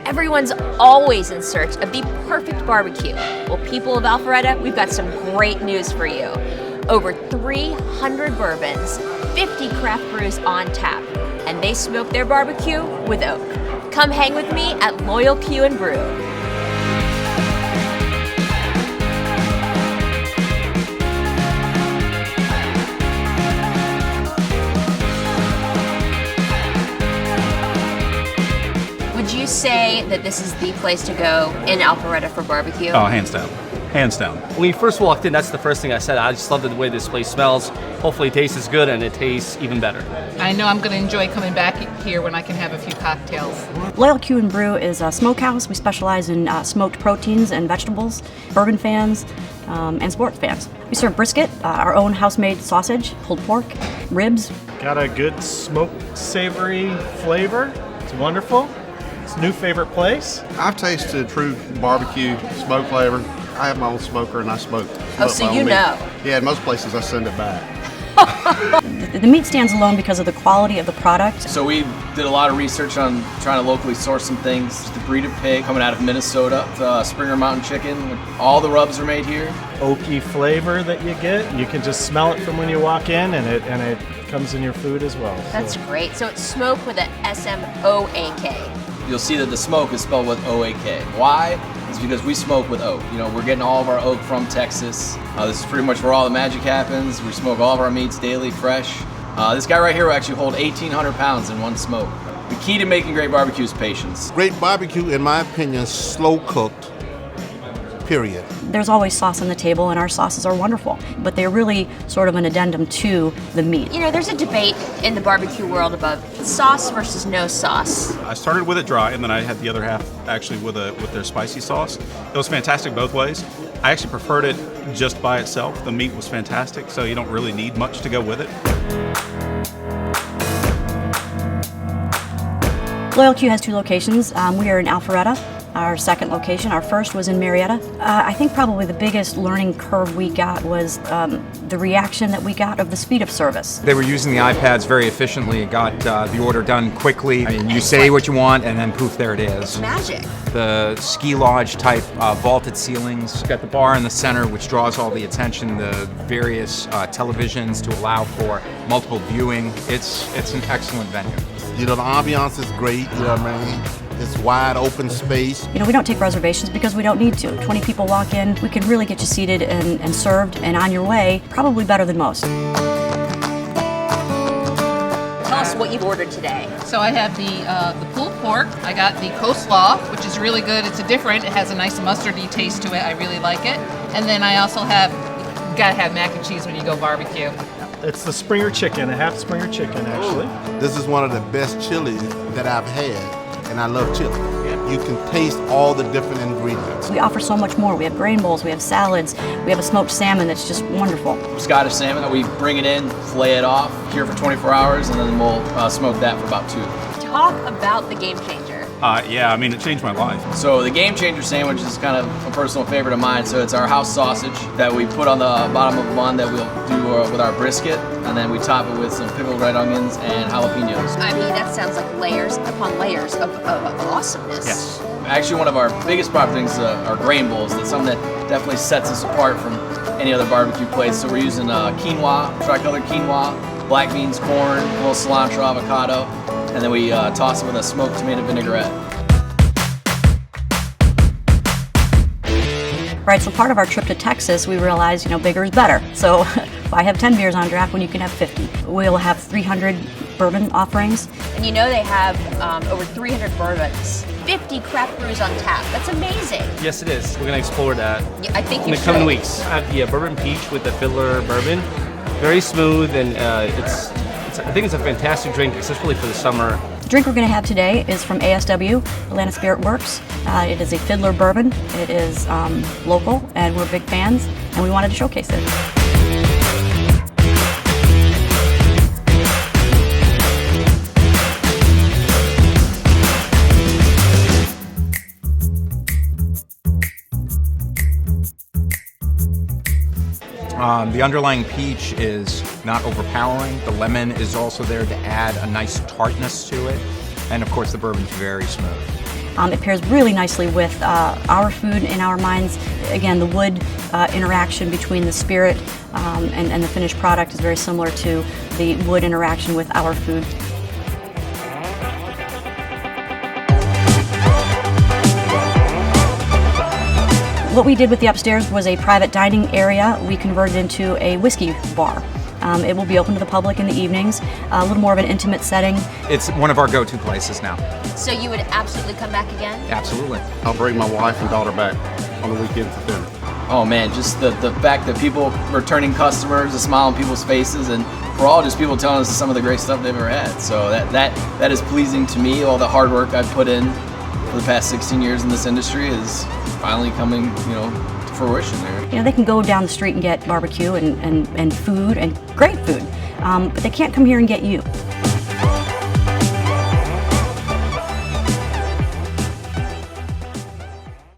Everyone's always in search of the perfect barbecue. Well, people of Alpharetta, we've got some great news for you. Over 300 bourbons, 50 craft brews on tap, and they smoke their barbecue with oak. Come hang with me at Loyal Q and Brew. Would you say that this is the place to go in Alpharetta for barbecue? Oh, hands down. Hands down. When you first walked in, that's the first thing I said. I just love the way this place smells. Hopefully it tastes as good and it tastes even better. I know I'm going to enjoy coming back here when I can have a few cocktails. Loyal Q and Brew is a smokehouse. We specialize in smoked proteins and vegetables, bourbon fans, and sport fans. We serve brisket, our own house-made sausage, pulled pork, ribs. Got a good smoked, savory flavor. It's wonderful. It's a new favorite place. I've tasted true barbecue smoke flavor. I have my own smoker and I smoke. Oh, so you know. Yeah, in most places I send it back. The meat stands alone because of the quality of the product. So we did a lot of research on trying to locally source some things. The breed of pig coming out of Minnesota, the Springer Mountain chicken. All the rubs are made here. Oaky flavor that you get. You can just smell it from when you walk in, and it comes in your food as well. That's great. So it's smoke with an S-M-O-A-K. You'll see that the smoke is spelled with O-A-K. Why? It's because we smoke with oak. You know, we're getting all of our oak from Texas. This is pretty much where all the magic happens. We smoke all of our meats daily, fresh. This guy right here will actually hold 1,800 pounds in one smoke. The key to making great barbecue is patience. Great barbecue, in my opinion, is slow cooked, period. There's always sauce on the table, and our sauces are wonderful, but they're really sort of an addendum to the meat. You know, there's a debate in the barbecue world about sauce versus no sauce. I started with it dry, and then I had the other half actually with their spicy sauce. It was fantastic both ways. I actually preferred it just by itself. The meat was fantastic, so you don't really need much to go with it. Loyal Q has two locations. We are in Alpharetta, our second location. Our first was in Marietta. I think probably the biggest learning curve we got was the reaction that we got of the speed of service. They were using the iPads very efficiently, got the order done quickly. I mean, you say what you want and then poof, there it is. It's magic. The ski lodge type vaulted ceilings, got the bar in the center which draws all the attention, the various televisions to allow for multiple viewing. It's an excellent venue. You know, the ambiance is great, you know what I mean? It's wide open space. You know, we don't take reservations because we don't need to. 20 people walk in, we can really get you seated and served and on your way, probably better than most. Tell us what you've ordered today. So I have the pulled pork. I got the coleslaw, which is really good. It's different. It has a nice mustardy taste to it. I really like it. And then I also have, you gotta have mac and cheese when you go barbecue. It's the Springer chicken, a half Springer chicken, actually. This is one of the best chilies that I've had, and I love chili. You can taste all the different ingredients. We offer so much more. We have grain bowls, we have salads, we have a smoked salmon that's just wonderful. Scottish salmon, we bring it in, fillet it off, cure for 24 hours, and then we'll smoke that for about 2. Talk about the game changer. Yeah, I mean, it changed my life. So the Game Changer sandwich is kind of a personal favorite of mine. So it's our house sausage that we put on the bottom of a bun that we'll do with our brisket, and then we top it with some pickled red onions and jalapenos. I mean, that sounds like layers upon layers of awesomeness. Yes. Actually, one of our biggest product things are grain bowls. That's something that definitely sets us apart from any other barbecue place. So we're using quinoa, tricolored quinoa, black beans, corn, a little cilantro, avocado, and then we toss it with a smoked tomato vinaigrette. Right, so part of our trip to Texas, we realized, you know, bigger is better. So if I have 10 beers on draft when you can have 50. We'll have 300 bourbon offerings. And you know they have over 300 bourbons, 50 craft brews on tap. That's amazing. Yes, it is. We're going to explore that Yeah, I think in you the coming should. weeks. I have the bourbon peach with the fiddler bourbon. Very smooth, and I think it's a fantastic drink, especially for the summer. The drink we're going to have today is from ASW, Atlanta Spirit Works. It is a fiddler bourbon. It is local, and we're big fans, and we wanted to showcase it. The underlying peach is not overpowering. The lemon is also there to add a nice tartness to it. And of course the bourbon's very smooth. It pairs really nicely with our food in our minds. Again, the wood interaction between the spirit and the finished product is very similar to the wood interaction with our food. What we did with the upstairs was a private dining area. We converted into a whiskey bar. It will be open to the public in the evenings, a little more of an intimate setting. It's one of our go-to places now. So you would absolutely come back again? Absolutely. I'll bring my wife and daughter back on the weekend for dinner. Oh man, just the fact that people, returning customers, the smile on people's faces, and we're all just people telling us some of the great stuff they've ever had. So that is pleasing to me. All the hard work I've put in for the past 16 years in this industry is finally coming, to fruition there. They can go down the street and get barbecue and food and great food, but they can't come here and get you.